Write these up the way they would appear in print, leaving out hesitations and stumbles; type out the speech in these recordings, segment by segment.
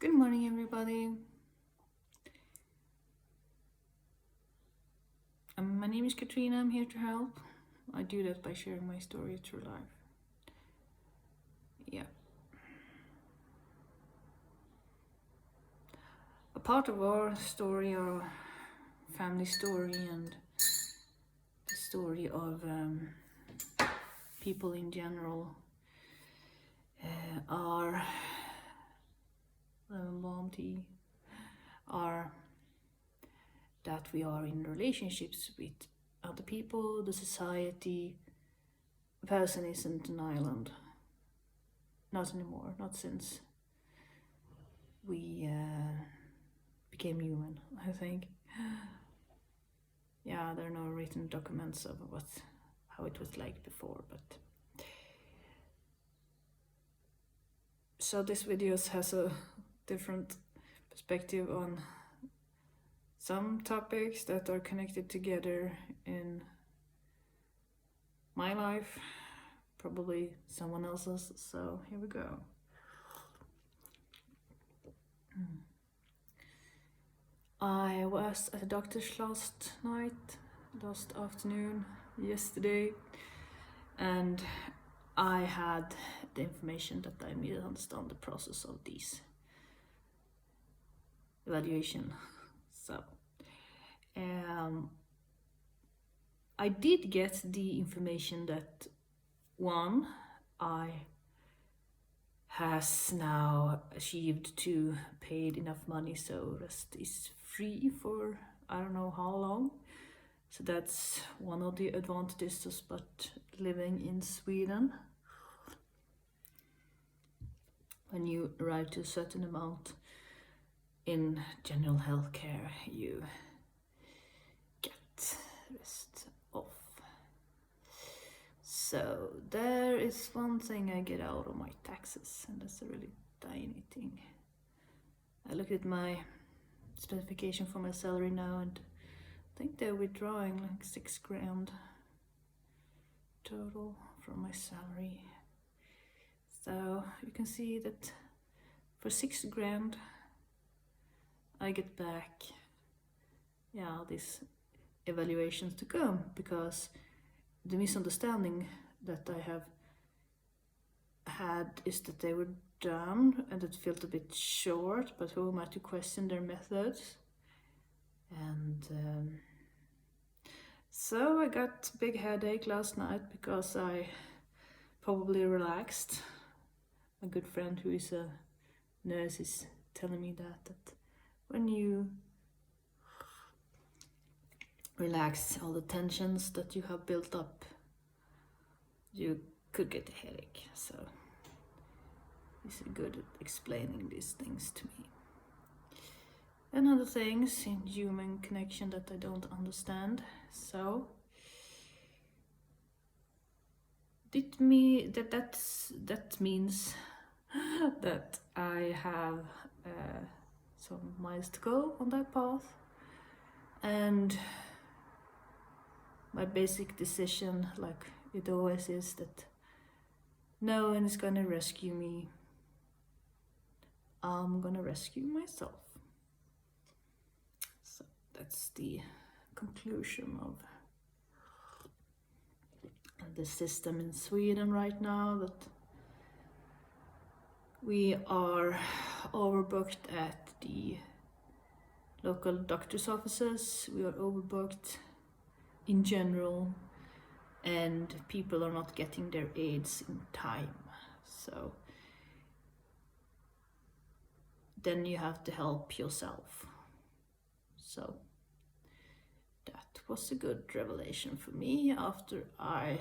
Good morning, everybody. My name is Katrina. I'm here to help. I do that by sharing my story through life. Yeah. A part of our story, our family story, and the story of people in general are mom, tea, are that we are in relationships with other people, the society. A person isn't an island. Not anymore. Not since we became human, I think. Yeah, there are no written documents of how it was like before, but so this video has a different perspective on some topics that are connected together in my life, probably someone else's. So here we go. I was at the doctor's last afternoon, yesterday, and I had the information that I needed to understand the process of these evaluation. So I did get the information that one, I has now achieved to paid enough money so rest is free for I don't know how long. So that's one of the advantages but living in Sweden. When you arrive to a certain amount in general healthcare, you get rest off. So there is one thing I get out of my taxes, and that's a really tiny thing. I look at my specification for my salary now, and I think they're withdrawing like 6 grand total from my salary. So you can see that for 6 grand I get back these evaluations to come, because the misunderstanding that I have had is that they were done and it felt a bit short, but who am I to question their methods? And so I got a big headache last night because I probably relaxed. A good friend who is a nurse is telling me that when you relax all the tensions that you have built up, you could get a headache. So he's good at explaining these things to me. And other things in human connection that I don't understand. So that means that I have some miles to go on that path, and my basic decision, like it always is, that no one is gonna rescue me. I'm gonna rescue myself. So that's the conclusion of the system in Sweden right now, that we are overbooked at the local doctor's offices, we are overbooked in general, and people are not getting their aids in time. So then you have to help yourself. So that was a good revelation for me after I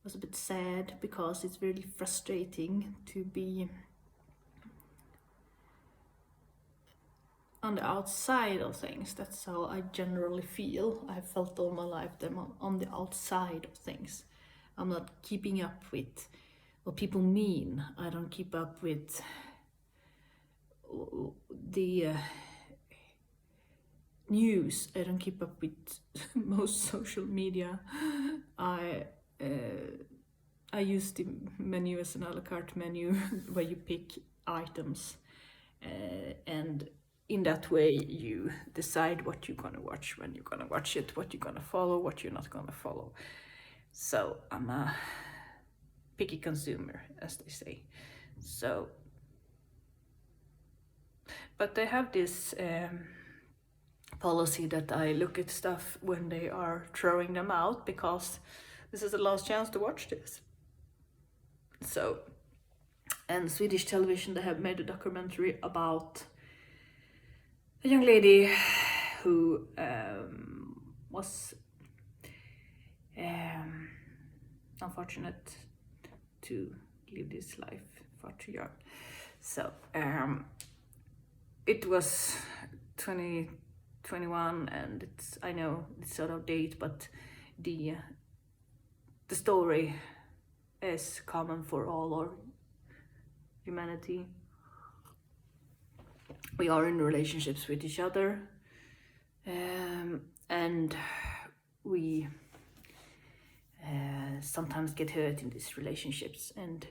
was a bit sad, because it's really frustrating to be on the outside of things. That's how I generally feel. I've felt all my life that I'm on the outside of things. I'm not keeping up with what people mean. I don't keep up with the news. I don't keep up with most social media. I use the menu as an a la carte menu where you pick items, and in that way you decide what you're gonna watch, when you're gonna watch it, what you're gonna follow, what you're not gonna follow. So I'm a picky consumer, as they say. So, but they have this policy that I look at stuff when they are throwing them out, because this is the last chance to watch this. So, and Swedish television, they have made a documentary about a young lady who was unfortunate to live this life far too young. So it was 2021, and I know it's out of date, but the story is common for all our humanity. We are in relationships with each other, and we sometimes get hurt in these relationships, and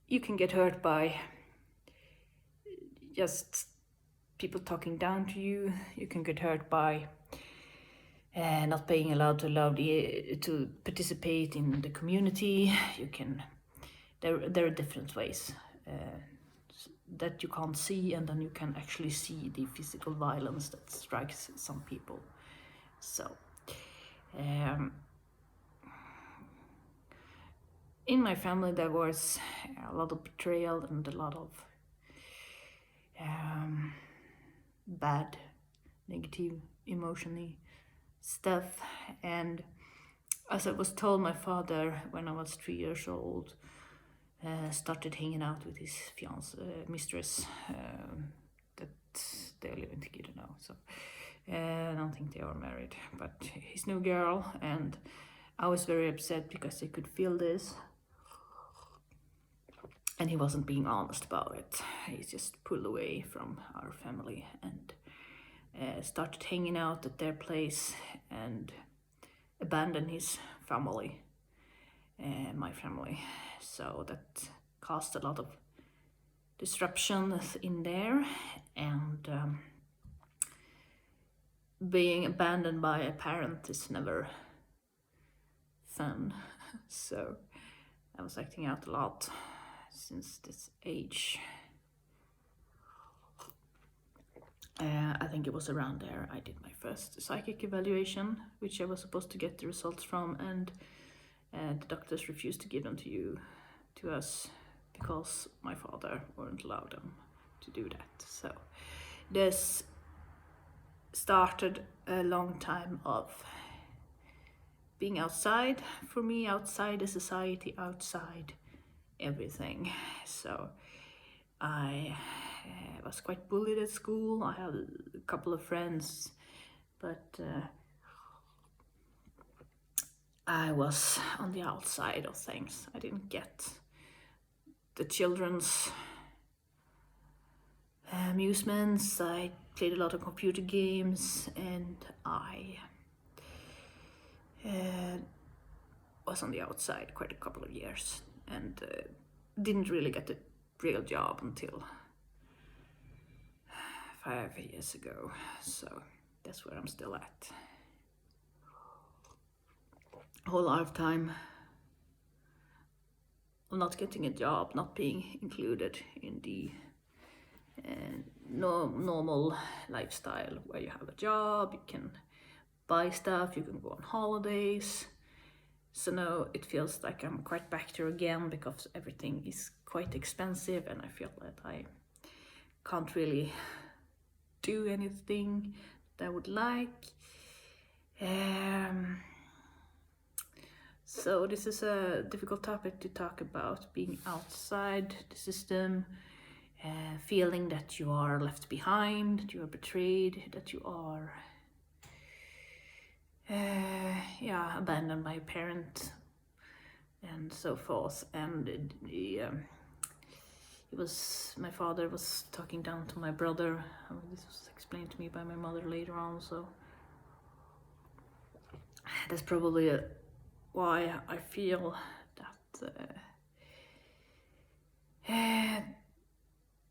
you can get hurt by just people talking down to you. You can get hurt by not being allowed to participate in the community. You can. There are different ways that you can't see, and then you can actually see the physical violence that strikes some people. So, in my family there was a lot of betrayal and a lot of bad, negative, emotionally stuff. And as I was told, my father, when I was 3 years old, started hanging out with his mistress, that they're living together now. So I don't think they are married, but his new girl. And I was very upset because I could feel this, and he wasn't being honest about it. He just pulled away from our family and started hanging out at their place and abandoned his family, my family. So that caused a lot of disruptions in there, and being abandoned by a parent is never fun. So I was acting out a lot since this age. I think it was around there I did my first psychic evaluation, which I was supposed to get the results from, and the doctors refused to give them to us because my father wouldn't allow them to do that. So this started a long time of being outside for me, outside the society, outside everything. So I was quite bullied at school. I had a couple of friends, but I was on the outside of things. I didn't get the children's amusements. I played a lot of computer games, and I was on the outside quite a couple of years, and didn't really get a real job until 5 years ago. So that's where I'm still at. Whole lifetime of not getting a job, not being included in the normal lifestyle where you have a job, you can buy stuff, you can go on holidays. So now it feels like I'm quite back there again, because everything is quite expensive, and I feel that I can't really do anything that I would like. So this is a difficult topic to talk about, being outside the system, feeling that you are left behind, that you are betrayed, that you are abandoned by a parent, and so forth. And my father was talking down to my brother. This was explained to me by my mother later on, so that's probably why I feel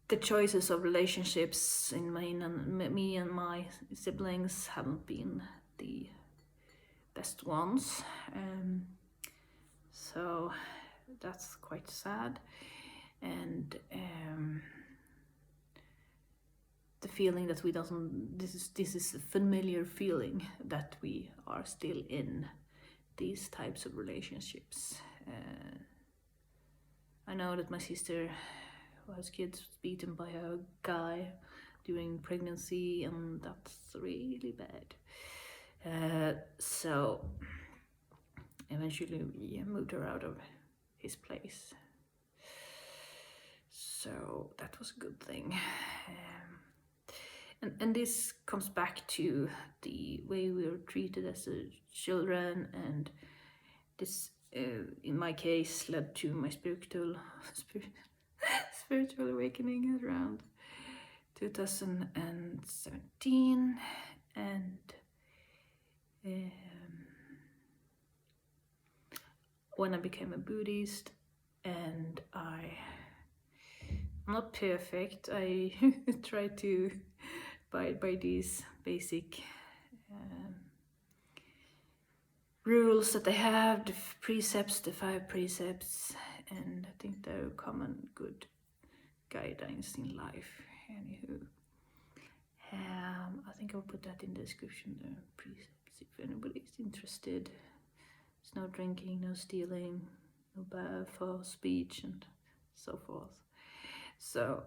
the choices of relationships in me and my siblings haven't been the best ones. So that's quite sad. And the feeling that we doesn't, this is a familiar feeling that we are still in these types of relationships. I know that my sister who has kids was beaten by a guy during pregnancy, and that's really bad. So eventually we moved her out of his place. So that was a good thing. And this comes back to the way we were treated as children, and this, in my case, led to my spiritual awakening around 2017, and when I became a Buddhist, and I'm not perfect. I try to abide by these basic rules that they have, the precepts, the 5 precepts, and I think they're common good guidelines in life. Anywho, I think I'll put that in the description, the precepts, if anybody's interested. There's no drinking, no stealing, no bad false speech, and so forth. So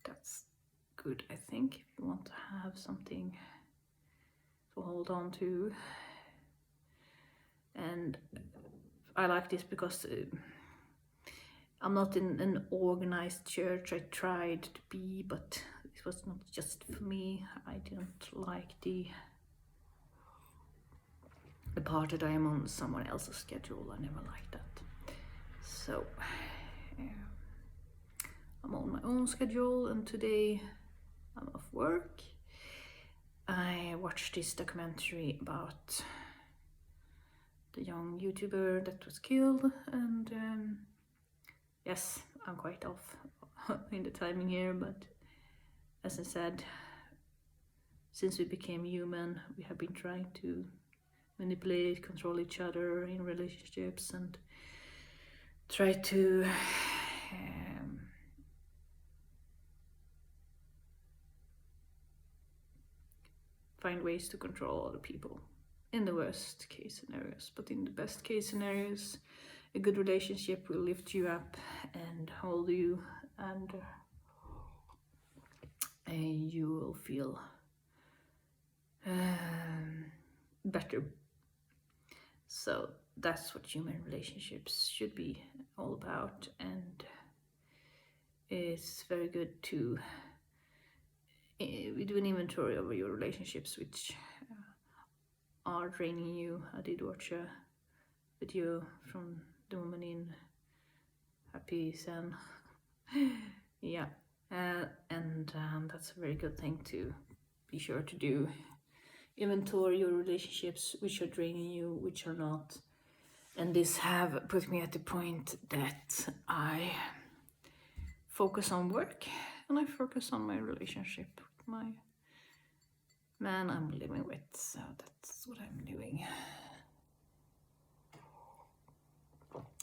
that's good, I think, if you want to have something to hold on to. And I like this because I'm not in an organized church. I tried to be, but it was not just for me. I didn't like the part that I am on someone else's schedule. I never liked that. So I'm on my own schedule, and today I'm off work. I watched this documentary about the young YouTuber that was killed, and yes, I'm quite off in the timing here, but as I said, since we became human, we have been trying to manipulate, control each other in relationships, and try to find ways to control other people in the worst case scenarios. But in the best case scenarios, a good relationship will lift you up and hold you, and you will feel better. So that's what human relationships should be all about, and it's very good to do an inventory over your relationships which are draining you. I did watch a video from the woman in Happy Zen. Yeah, and that's a very good thing to be sure to do. Inventory your relationships, which are draining you, which are not. And this have put me at the point that I focus on work, and I focus on my relationship with my man I'm living with. So that's what I'm doing.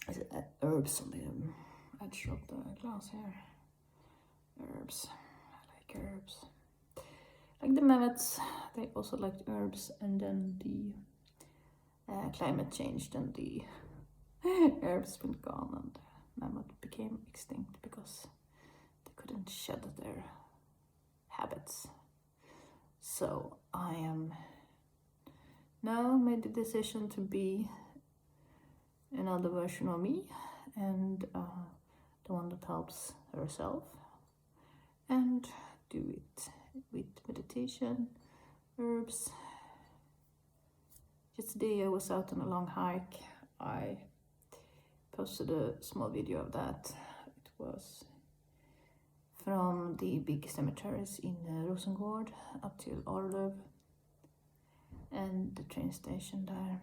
Is it herbs on the edge of the glass here? Herbs. I like herbs. Like the Mehmets, they also liked herbs, and then the climate changed and the herbs went gone, and Mehmet became extinct because they couldn't shed their habits. So I am now made the decision to be another version of me, and the one that helps herself, and do it with meditation, herbs. Yesterday I was out on a long hike. I posted a small video of that. It was from the big cemeteries in Rosengård up till Arlöv and the train station there.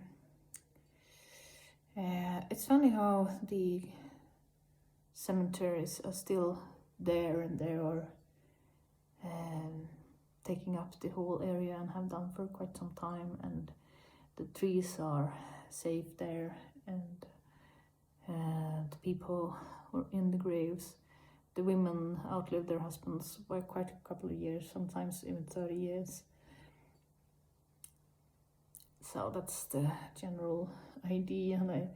it's funny how the cemeteries are still there, and they are taking up the whole area and have done for quite some time, and the trees are safe there, and the people who are in the graves, the women outlive their husbands by quite a couple of years, sometimes even 30 years. So that's the general idea, and I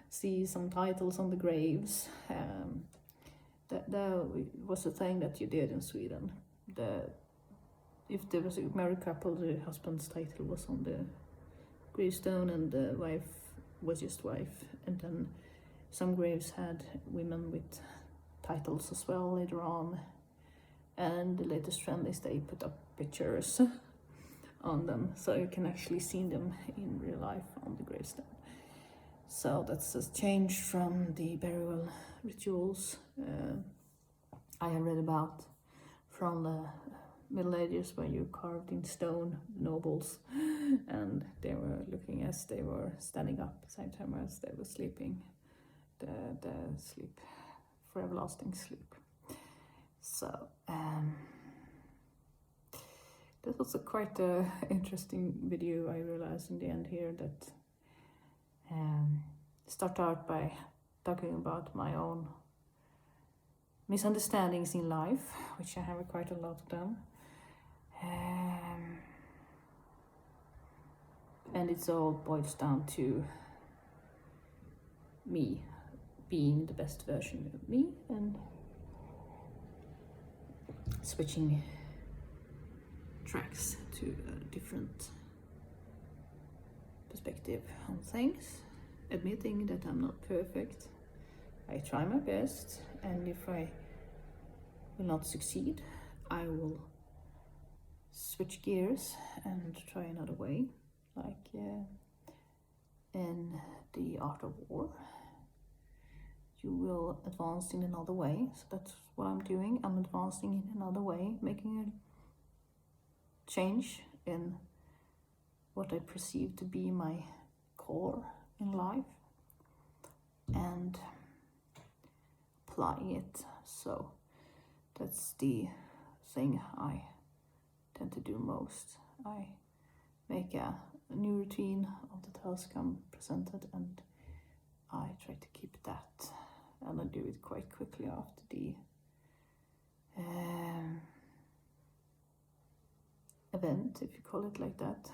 see some titles on the graves. That was a thing that you did in Sweden. If there was a married couple, the husband's title was on the gravestone, and the wife was just wife. And then some graves had women with titles as well later on. And the latest trend is they put up pictures on them, so you can actually see them in real life on the gravestone. So that's a change from the burial rituals I have read about from the Middle Ages, where you carved in stone nobles, and they were looking as they were standing up at the same time as they were sleeping, the sleep for everlasting sleep. So that was quite a interesting video. I realized in the end here that start out by talking about my own misunderstandings in life, which I have quite a lot of them. And it's all boils down to me being the best version of me and switching tracks to a different perspective on things, admitting that I'm not perfect. I try my best, and if I will not succeed, I will switch gears and try another way, like in the Art of War. You will advance in another way, so that's what I'm doing. I'm advancing in another way, making a change in what I perceive to be my core in life and applying it. So that's the thing I tend to do most. I make a new routine of the task I'm presented, and I try to keep that, and I do it quite quickly after the event, if you call it like that.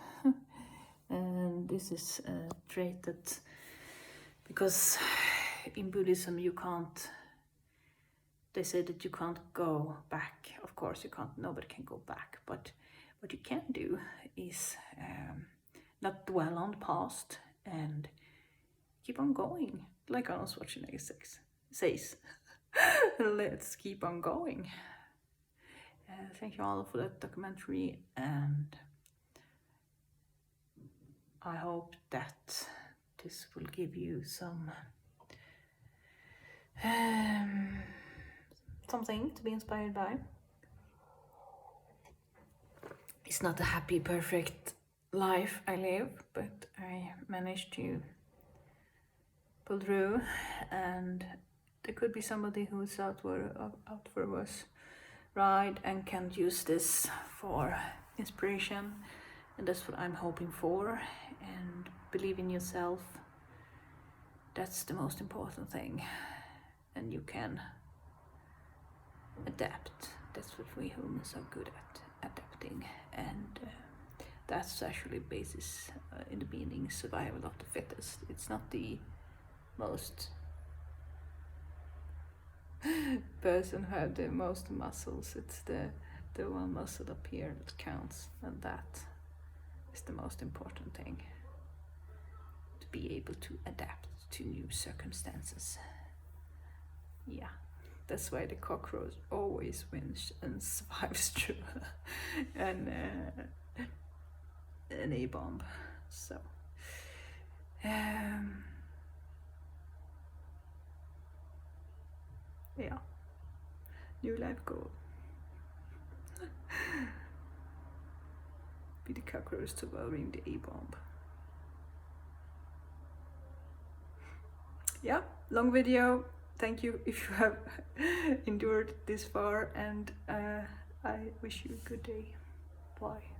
And this is a trait that, because in Buddhism you can't, they say that you can't go back. Of course you can't, nobody can go back, but what you can do is not dwell on the past and keep on going, like Arnold Schwarzenegger says. Let's keep on going. Thank you all for that documentary, and I hope that this will give you something to be inspired by. It's not a happy, perfect life I live, but I managed to pull through, and there could be somebody who's out for a worse ride and can use this for inspiration, and that's what I'm hoping for. And believe in yourself, that's the most important thing, and you can adapt. That's what we humans are good at, adapting, and that's actually basis in the beginning, survival of the fittest. It's not the most person who have the most muscles, it's the one muscle up here that counts, and that is the most important thing, to be able to adapt to new circumstances. Yeah, that's why the cockroach always wins and survives through an A-bomb. So yeah, new life goal. Be the cockroach surviving the A-bomb. yeah, long video. Thank you if you have endured this far, and I wish you a good day. Bye.